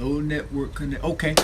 Low network connect. Okay.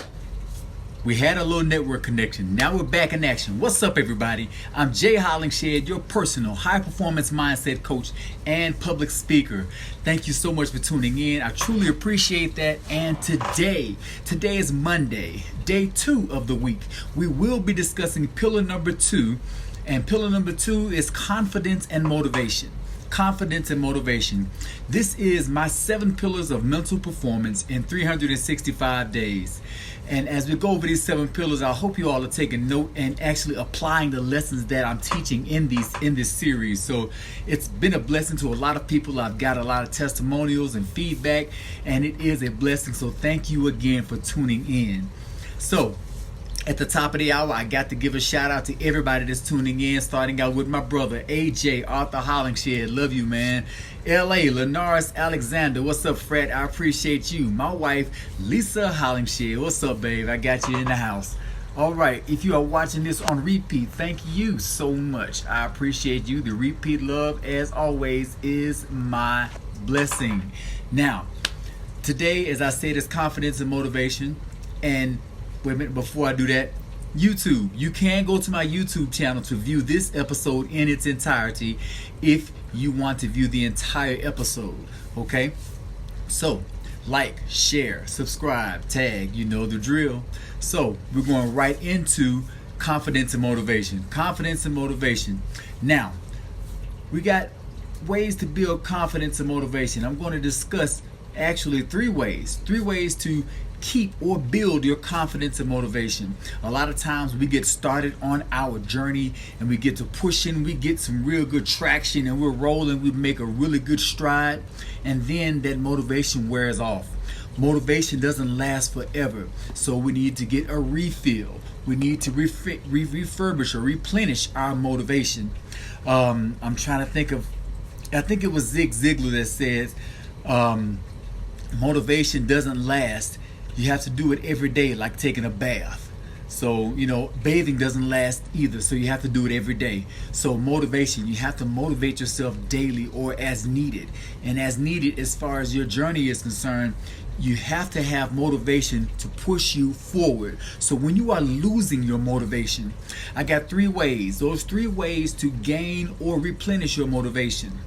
We had a little network connection. Now we're back in action. What's up, everybody? I'm Jay Hollingshed, your personal high-performance mindset coach and public speaker. Thank you so much for tuning in. I truly appreciate that. And today is Monday, day 2 of the week. We will be discussing pillar number 2. And pillar number 2 is confidence and motivation. Confidence and motivation. This is my 7 pillars of mental performance in 365 days. And as we go over these 7 pillars, I hope you all are taking note and actually applying the lessons that I'm teaching in this series. So it's been a blessing to a lot of people. I've got a lot of testimonials and feedback, and it is a blessing. So thank you again for tuning in. So at the top of the hour, I got to give a shout out to everybody that's tuning in, starting out with my brother, AJ, Arthur Hollingshed. Love you, man. LA, Linaris Alexander. What's up, Fred? I appreciate you. My wife, Lisa Hollingshed. What's up, babe? I got you in the house. All right. If you are watching this on repeat, thank you so much. I appreciate you. The repeat love, as always, is my blessing. Now, today, as I said, is confidence and motivation. And wait a minute, before I do that, YouTube. You can go to my YouTube channel to view this episode in its entirety if you want to view the entire episode. Okay? So, like, share, subscribe, tag, you know the drill. So, we're going right into confidence and motivation. Confidence and motivation. Now, we got ways to build confidence and motivation. I'm going to discuss actually 3 ways. 3 ways to keep or build your confidence and motivation. A lot of times we get started on our journey and we get to pushing, we get some real good traction and we're rolling, we make a really good stride, and then that motivation wears off. Motivation doesn't last forever, so we need to get a refill. We need to refurbish or replenish our motivation. I'm trying to think of, I think it was Zig Ziglar that says motivation doesn't last. You have to do it every day, like taking a bath. So, bathing doesn't last either. So you have to do it every day. So motivation, you have to motivate yourself daily or as needed. And as needed, as far as your journey is concerned, you have to have motivation to push you forward. So when you are losing your motivation, I got 3 ways. Those 3 ways to gain or replenish your motivation.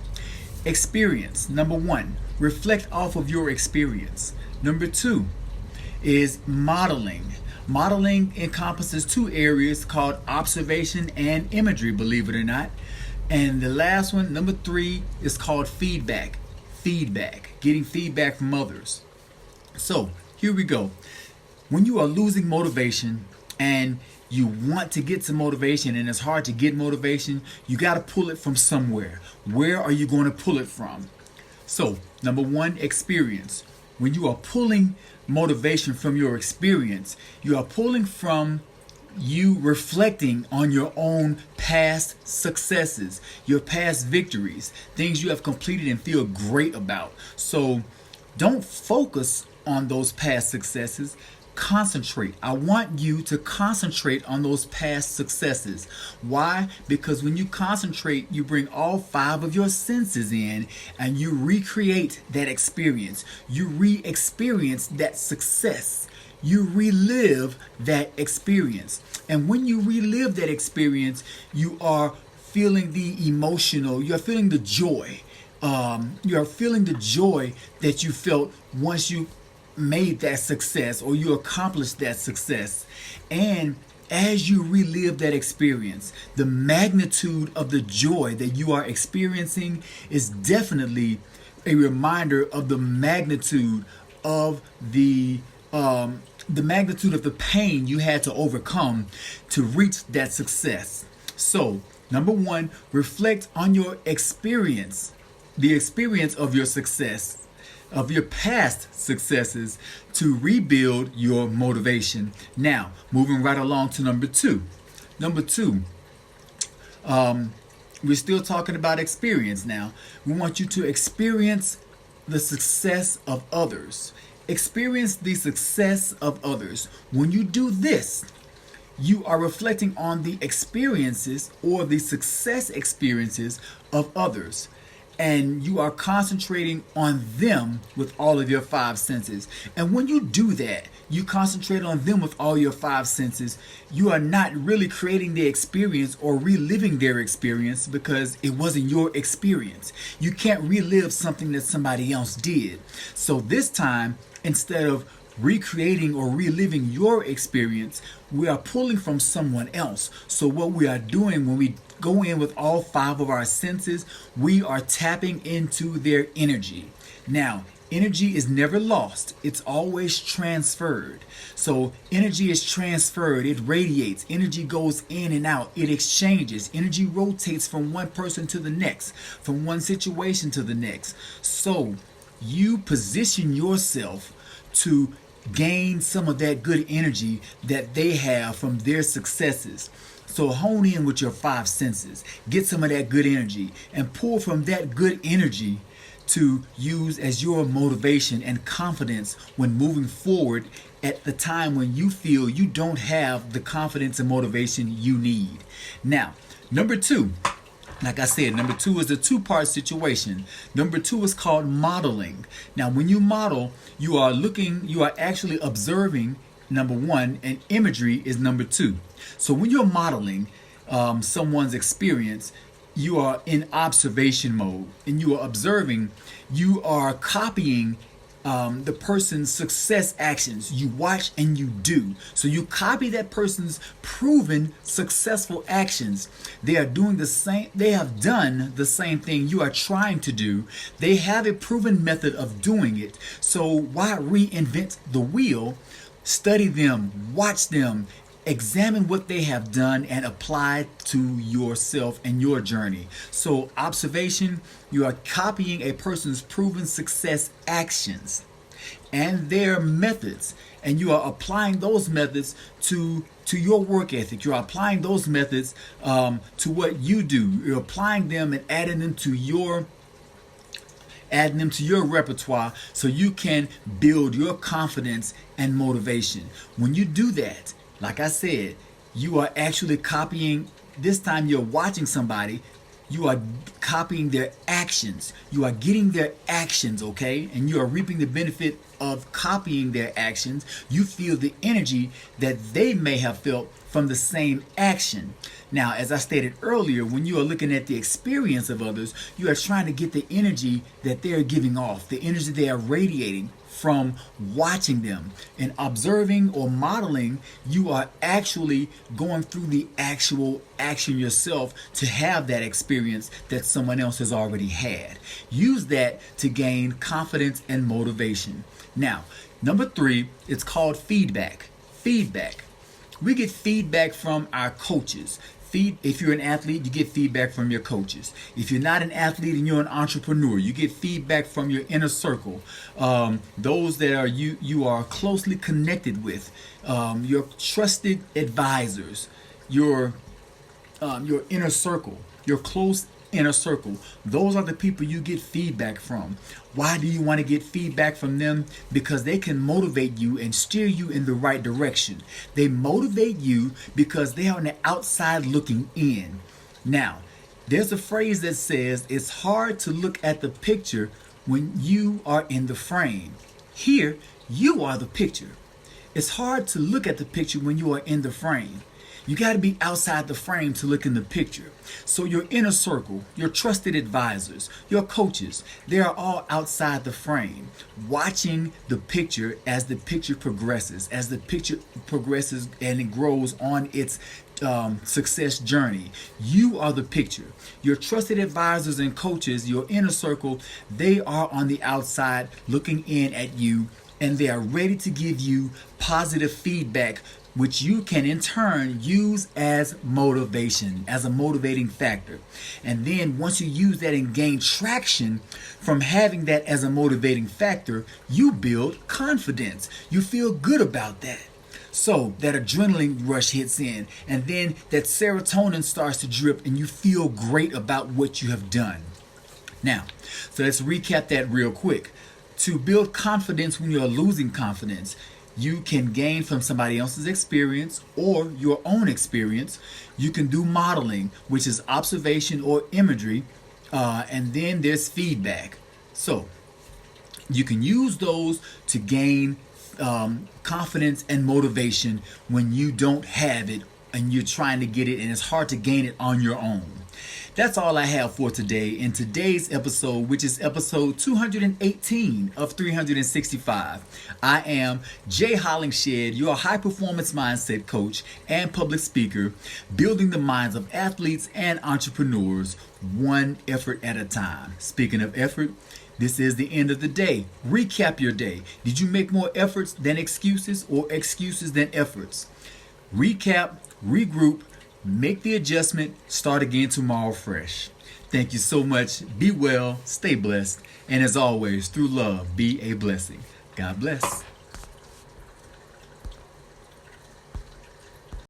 Experience. Number 1, reflect off of your experience. Number 2 is modeling. Modeling encompasses 2 areas called observation and imagery, believe it or not. And the last one, number 3, is called feedback. Feedback, getting feedback from others. So here we go. When you are losing motivation and you want to get some motivation and it's hard to get motivation, you got to pull it from somewhere. Where are you going to pull it from? So number 1, experience. When you are pulling motivation from your experience, you are pulling from you reflecting on your own past successes, your past victories, things you have completed and feel great about. So don't focus on those past successes. Concentrate. I want you to concentrate on those past successes. Why? Because when you concentrate, you bring all 5 of your senses in and you recreate that experience. You re-experience that success. You relive that experience. And when you relive that experience, you are feeling the emotional, you're feeling the joy. You're feeling the joy that you felt once you made that success or you accomplished that success. And as you relive that experience, the magnitude of the joy that you are experiencing is definitely a reminder of the magnitude of the magnitude of the pain you had to overcome to reach that success. So, number 1, reflect on your experience, the experience of your success, of your past successes, to rebuild your motivation. Now, moving right along to number 2. Number 2, we're still talking about experience now. We want you to experience the success of others. Experience the success of others. When you do this, you are reflecting on the experiences or the success experiences of others. and you are concentrating on them with all of your five senses. And when you do that, you concentrate on them with all your five senses, you are not really creating the experience or reliving their experience, because it wasn't your experience. You can't relive something that somebody else did. So this time, instead of recreating or reliving your experience, we are pulling from someone else. So what we are doing when we go in with all five of our senses, we are tapping into their energy. Now, energy is never lost. It's always transferred. So energy is transferred. It radiates. Energy goes in and out. It exchanges. Energy rotates from one person to the next, from one situation to the next. So you position yourself to gain some of that good energy that they have from their successes. So hone in with your five senses. Get some of that good energy and pull from that good energy to use as your motivation and confidence when moving forward at the time when you feel you don't have the confidence and motivation you need. Now, number two, like I said, number two is a two-part situation. Number two is called modeling. Now, when you model, you are actually observing, number one, and imagery is number two. So when you're modeling someone's experience, you are in observation mode and you are observing, you are copying the person's success actions. You watch and you do. So you copy that person's proven successful actions. They are doing the same. They have done the same thing you are trying to do. They have a proven method of doing it. So why reinvent the wheel? Study them, watch them, examine what they have done and apply to yourself and your journey. So observation, you are copying a person's proven success actions and their methods, and you are applying those methods to your work ethic. You're applying those methods to what you do. You're applying them and adding them to your repertoire so you can build your confidence and motivation. When you do that, like I said, you are actually copying. This time you're watching somebody, you are copying their actions. You are getting their actions, okay? And you are reaping the benefit of copying their actions. You feel the energy that they may have felt from the same action. Now, as I stated earlier, when you are looking at the experience of others, you are trying to get the energy that they're giving off, the energy they are radiating from watching them. And observing or modeling, you are actually going through the actual action yourself to have that experience that someone else has already had. Use that to gain confidence and motivation. Now, number three, it's called feedback. Feedback. We get feedback from our coaches. If you're an athlete, you get feedback from your coaches. If you're not an athlete and you're an entrepreneur, you get feedback from your inner circle. Those that are you are closely connected with, your trusted advisors, your inner circle, your close inner circle. Those are the people you get feedback from. Why do you want to get feedback from them? Because they can motivate you and steer you in the right direction. They motivate you because they are on the outside looking in. Now, there's a phrase that says it's hard to look at the picture when you are in the frame. Here, you are the picture. It's hard to look at the picture when you are in the frame. You got to be outside the frame to look in the picture. So your inner circle, your trusted advisors, your coaches, they are all outside the frame, watching the picture as the picture progresses, and it grows on its success journey. You are the picture. Your trusted advisors and coaches, your inner circle, they are on the outside looking in at you, and they are ready to give you positive feedback, which you can in turn use as motivation, as a motivating factor. And then once you use that and gain traction from having that as a motivating factor, you build confidence. You feel good about that. So that adrenaline rush hits in, and then that serotonin starts to drip, and you feel great about what you have done. Now, so let's recap that real quick. To build confidence when you're losing confidence, you can gain from somebody else's experience or your own experience. You can do modeling, which is observation or imagery. And then there's feedback. So you can use those to gain confidence and motivation when you don't have it and you're trying to get it, and it's hard to gain it on your own. That's all I have for today. In today's episode, which is episode 218 of 365, I am Jay Hollingshed, your high performance mindset coach and public speaker, building the minds of athletes and entrepreneurs one effort at a time. Speaking of effort, this is the end of the day. Recap your day. Did you make more efforts than excuses or excuses than efforts? Recap, regroup, make the adjustment, start again tomorrow fresh. Thank you so much. Be well, stay blessed, and as always, through love, be a blessing. God bless.